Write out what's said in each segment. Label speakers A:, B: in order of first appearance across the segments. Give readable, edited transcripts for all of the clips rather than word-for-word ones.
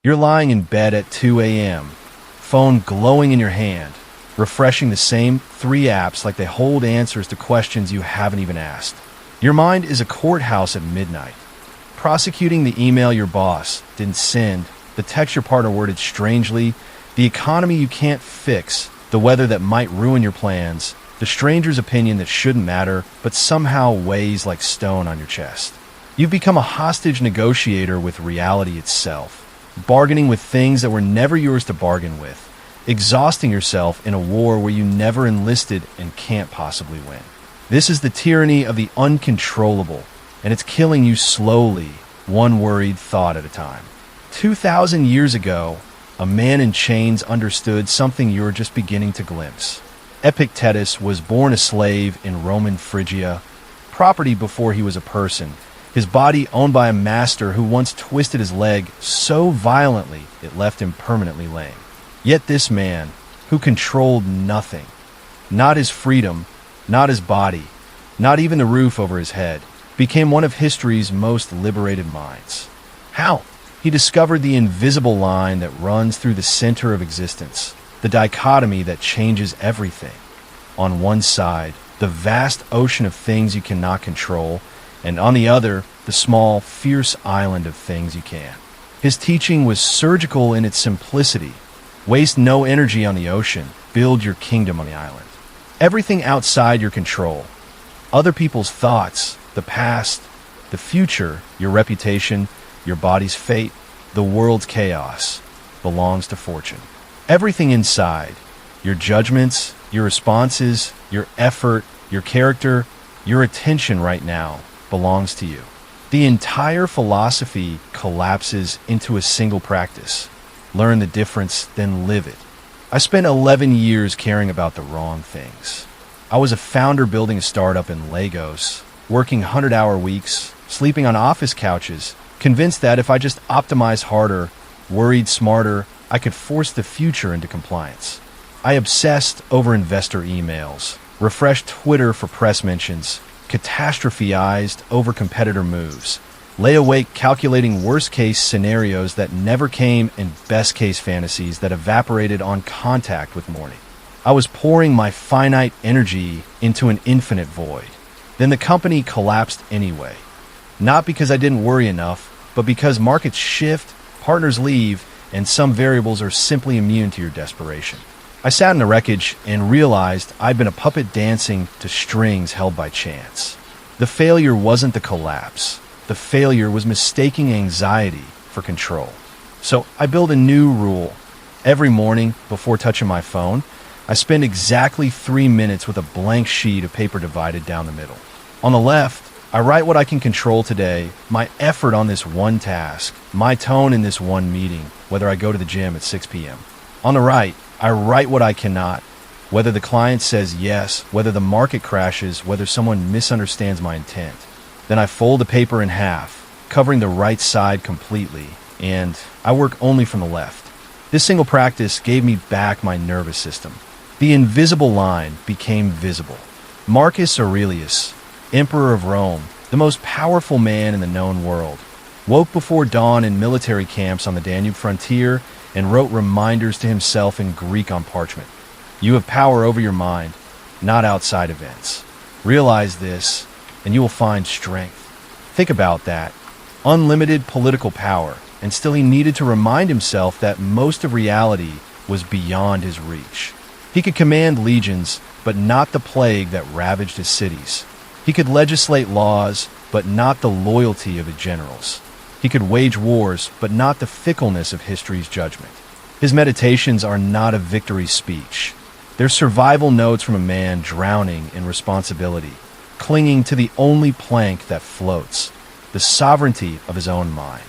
A: You're lying in bed at 2 a.m., phone glowing in your hand, refreshing the same 3 apps like they hold answers to questions you haven't even asked. Your mind is a courthouse at midnight, prosecuting the email your boss didn't send, the text your partner worded strangely, the economy you can't fix, the weather that might ruin your plans, the stranger's opinion that shouldn't matter but somehow weighs like stone on your chest. You've become a hostage negotiator with reality itself, bargaining with things that were never yours to bargain with, exhausting yourself in a war where you never enlisted and can't possibly win. This is the tyranny of the uncontrollable, and it's killing you slowly, one worried thought at a time. 2,000 years ago, a man in chains understood something you're just beginning to glimpse. Epictetus was born a slave in Roman Phrygia, property before he was a person, his body owned by a master who once twisted his leg so violently it left him permanently lame. Yet this man, who controlled nothing, not his freedom, not his body, not even the roof over his head, became one of history's most liberated minds. How? He discovered the invisible line that runs through the center of existence, the dichotomy that changes everything. On one side, the vast ocean of things you cannot control, and on the other, the small, fierce island of things you can. His teaching was surgical in its simplicity. Waste no energy on the ocean, build your kingdom on the island. Everything outside your control, other people's thoughts, the past, the future, your reputation, your body's fate, the world's chaos, belongs to fortune. Everything inside, your judgments, your responses, your effort, your character, your attention right now, belongs to you. The entire philosophy collapses into a single practice. Learn the difference, then live it. I spent 11 years caring about the wrong things. I was a founder building a startup in Lagos, working 100-hour weeks, sleeping on office couches, convinced that if I just optimized harder, worried smarter, I could force the future into compliance. I obsessed over investor emails, refreshed Twitter for press mentions, catastrophized over competitor moves, lay awake calculating worst-case scenarios that never came and best-case fantasies that evaporated on contact with morning. I was pouring my finite energy into an infinite void. Then the company collapsed anyway. Not because I didn't worry enough, but because markets shift, partners leave, and some variables are simply immune to your desperation. I sat in the wreckage and realized I'd been a puppet dancing to strings held by chance. The failure wasn't the collapse. The failure was mistaking anxiety for control. So I built a new rule. Every morning, before touching my phone, I spend exactly 3 minutes with a blank sheet of paper divided down the middle. On the left, I write what I can control today, my effort on this one task, my tone in this one meeting, whether I go to the gym at 6 p.m. On the right, I write what I cannot, whether the client says yes, whether the market crashes, whether someone misunderstands my intent. Then I fold the paper in half, covering the right side completely, and I work only from the left. This single practice gave me back my nervous system. The invisible line became visible. Marcus Aurelius, Emperor of Rome, the most powerful man in the known world, woke before dawn in military camps on the Danube frontier and wrote reminders to himself in Greek on parchment. You have power over your mind, not outside events. Realize this, and you will find strength. Think about that. Unlimited political power, and still he needed to remind himself that most of reality was beyond his reach. He could command legions, but not the plague that ravaged his cities. He could legislate laws, but not the loyalty of his generals. He could wage wars, but not the fickleness of history's judgment. His meditations are not a victory speech. They're survival notes from a man drowning in responsibility, clinging to the only plank that floats, the sovereignty of his own mind.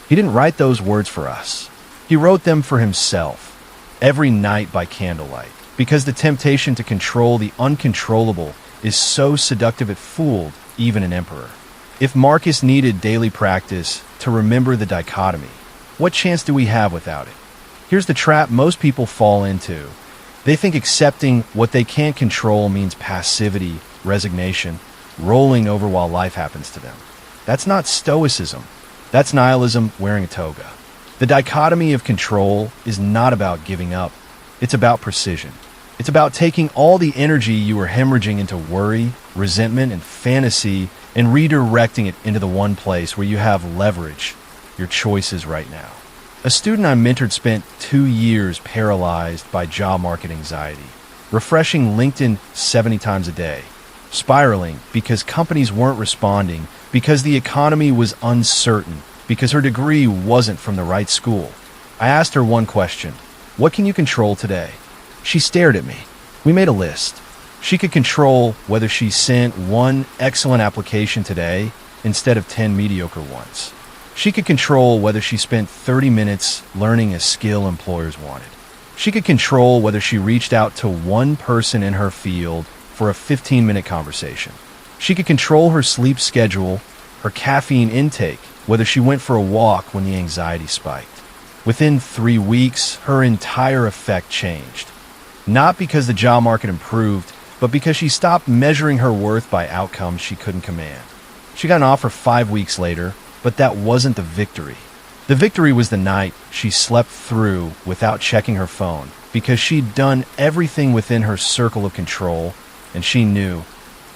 A: He didn't write those words for us. He wrote them for himself, every night by candlelight, because the temptation to control the uncontrollable is so seductive it fooled even an emperor. If Marcus needed daily practice to remember the dichotomy, what chance do we have without it? Here's the trap most people fall into. They think accepting what they can't control means passivity, resignation, rolling over while life happens to them. That's not stoicism. That's nihilism wearing a toga. The dichotomy of control is not about giving up. It's about precision. It's about taking all the energy you were hemorrhaging into worry, resentment, and fantasy and redirecting it into the one place where you have leverage, your choices right now. A student I mentored spent 2 years paralyzed by job market anxiety, refreshing LinkedIn 70 times a day, spiraling because companies weren't responding, because the economy was uncertain, because her degree wasn't from the right school. I asked her one question: what can you control today? She stared at me. We made a list. She could control whether she sent one excellent application today instead of 10 mediocre ones. She could control whether she spent 30 minutes learning a skill employers wanted. She could control whether she reached out to one person in her field for a 15-minute conversation. She could control her sleep schedule, her caffeine intake, whether she went for a walk when the anxiety spiked. Within 3 weeks, her entire effect changed. Not because the job market improved, but because she stopped measuring her worth by outcomes she couldn't command. She got an offer 5 weeks later, but that wasn't the victory. The victory was the night she slept through without checking her phone, because she'd done everything within her circle of control, and she knew,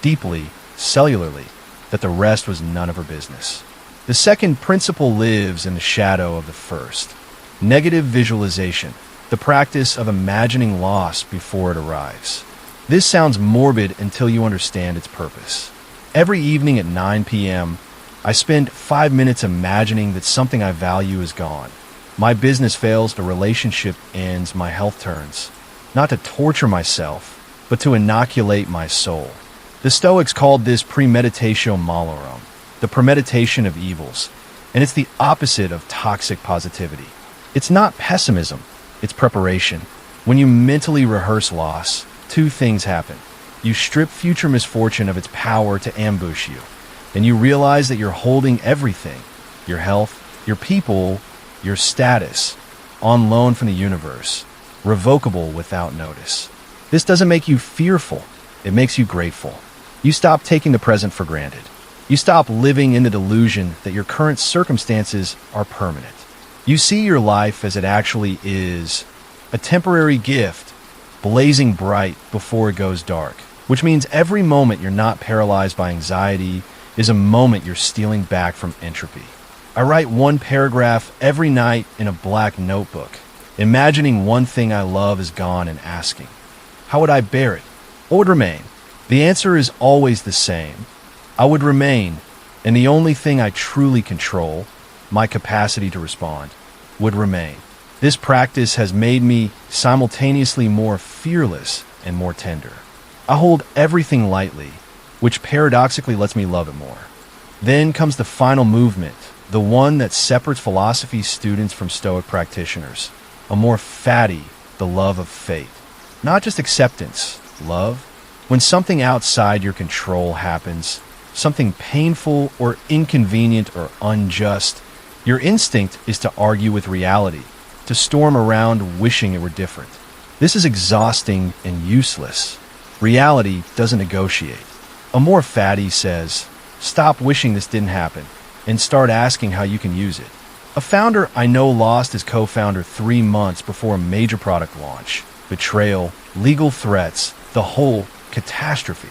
A: deeply, cellularly, that the rest was none of her business. The second principle lives in the shadow of the first. Negative visualization, the practice of imagining loss before it arrives. This sounds morbid until you understand its purpose. Every evening at 9 p.m., I spend 5 minutes imagining that something I value is gone. My business fails, the relationship ends, my health turns. Not to torture myself, but to inoculate my soul. The Stoics called this premeditatio malorum, the premeditation of evils, and it's the opposite of toxic positivity. It's not pessimism, it's preparation. When you mentally rehearse loss, 2 things happen. You strip future misfortune of its power to ambush you, and you realize that you're holding everything, your health, your people, your status, on loan from the universe, revocable without notice. This doesn't make you fearful, it makes you grateful. You stop taking the present for granted. You stop living in the delusion that your current circumstances are permanent. You see your life as it actually is, a temporary gift, blazing bright before it goes dark, which means every moment you're not paralyzed by anxiety is a moment you're stealing back from entropy. I write 1 paragraph every night in a black notebook, imagining one thing I love is gone and asking, how would I bear it? What would remain? The answer is always the same. I would remain, and the only thing I truly control, my capacity to respond, would remain. This practice has made me simultaneously more fearless and more tender. I hold everything lightly, which paradoxically lets me love it more. Then comes the final movement, the one that separates philosophy students from Stoic practitioners. A more fatty, the love of fate. Not just acceptance, love. When something outside your control happens, something painful or inconvenient or unjust, your instinct is to argue with reality, to storm around wishing it were different. This is exhausting and useless. Reality doesn't negotiate. A more fatty says, stop wishing this didn't happen and start asking how you can use it. A founder I know lost his co-founder 3 months before a major product launch. Betrayal, legal threats, the whole catastrophe.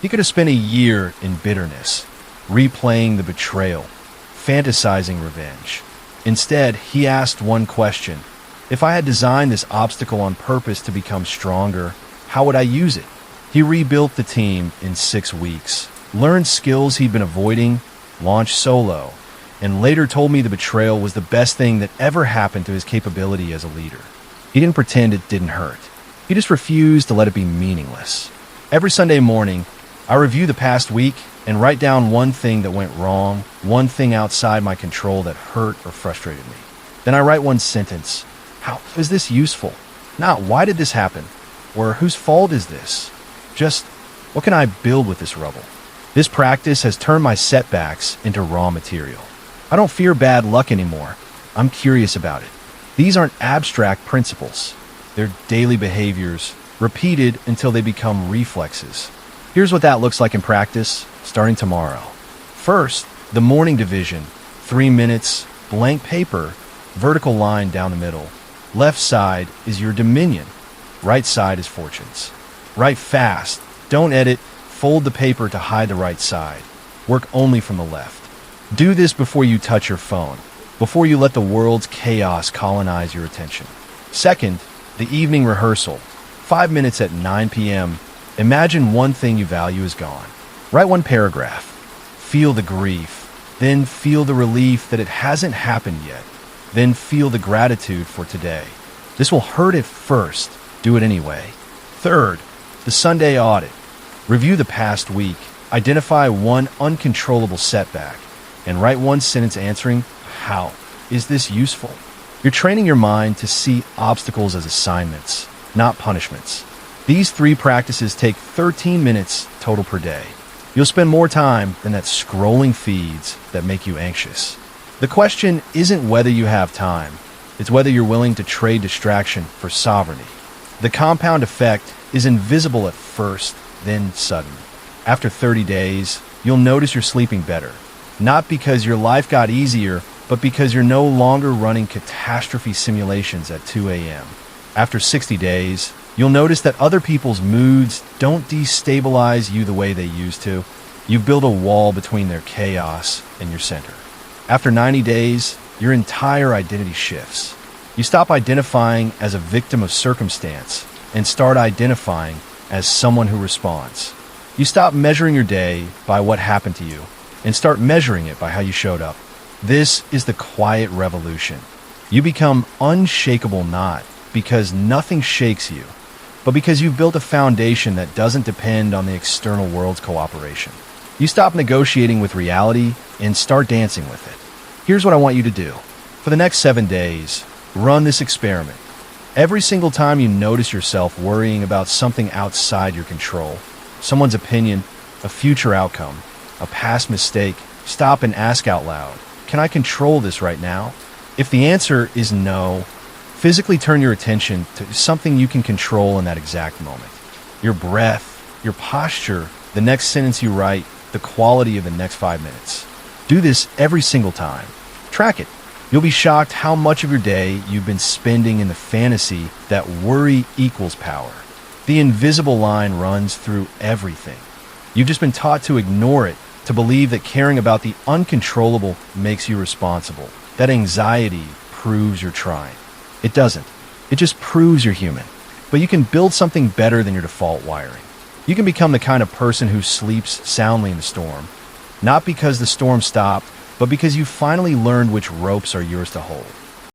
A: He could have spent a year in bitterness, replaying the betrayal, fantasizing revenge. Instead, he asked one question: if I had designed this obstacle on purpose to become stronger, how would I use it? He rebuilt the team in 6 weeks, learned skills he'd been avoiding, launched solo, and later told me the betrayal was the best thing that ever happened to his capability as a leader. He didn't pretend it didn't hurt. He just refused to let it be meaningless. Every Sunday morning, I review the past week and write down one thing that went wrong, one thing outside my control that hurt or frustrated me. Then I write one sentence. How is this useful? Not why did this happen? Or whose fault is this? Just what can I build with this rubble? This practice has turned my setbacks into raw material. I don't fear bad luck anymore. I'm curious about it. These aren't abstract principles. They're daily behaviors, repeated until they become reflexes. Here's what that looks like in practice, starting tomorrow. First, the morning division, 3 minutes, blank paper, vertical line down the middle. Left side is your dominion. Right side is fortunes. Write fast. Don't edit. Fold the paper to hide the right side. Work only from the left. Do this before you touch your phone, before you let the world's chaos colonize your attention. Second, the evening rehearsal. 5 minutes at 9 p.m. Imagine one thing you value is gone. Write one paragraph. Feel the grief. Then feel the relief that it hasn't happened yet. Then feel the gratitude for today. This will hurt at first. Do it anyway. Third, the Sunday audit. Review the past week. Identify one uncontrollable setback and write one sentence answering, how is this useful? You're training your mind to see obstacles as assignments, not punishments. These 3 practices take 13 minutes total per day. You'll spend more time than that scrolling feeds that make you anxious. The question isn't whether you have time, it's whether you're willing to trade distraction for sovereignty. The compound effect is invisible at first, then sudden. After 30 days, you'll notice you're sleeping better. Not because your life got easier, but because you're no longer running catastrophe simulations at 2 a.m. After 60 days, you'll notice that other people's moods don't destabilize you the way they used to. You've built a wall between their chaos and your center. After 90 days, your entire identity shifts. You stop identifying as a victim of circumstance and start identifying as someone who responds. You stop measuring your day by what happened to you and start measuring it by how you showed up. This is the quiet revolution. You become unshakable not because nothing shakes you, but because you've built a foundation that doesn't depend on the external world's cooperation. You stop negotiating with reality and start dancing with it. Here's what I want you to do. For the next 7 days, run this experiment. Every single time you notice yourself worrying about something outside your control, someone's opinion, a future outcome, a past mistake, stop and ask out loud, can I control this right now? If the answer is no, physically turn your attention to something you can control in that exact moment. Your breath, your posture, the next sentence you write, the quality of the next 5 minutes. Do this every single time. Track it. You'll be shocked how much of your day you've been spending in the fantasy that worry equals power. The invisible line runs through everything. You've just been taught to ignore it, to believe that caring about the uncontrollable makes you responsible, that anxiety proves you're trying. It doesn't. It just proves you're human. But you can build something better than your default wiring. You can become the kind of person who sleeps soundly in the storm, not because the storm stopped, but because you finally learned which ropes are yours to hold.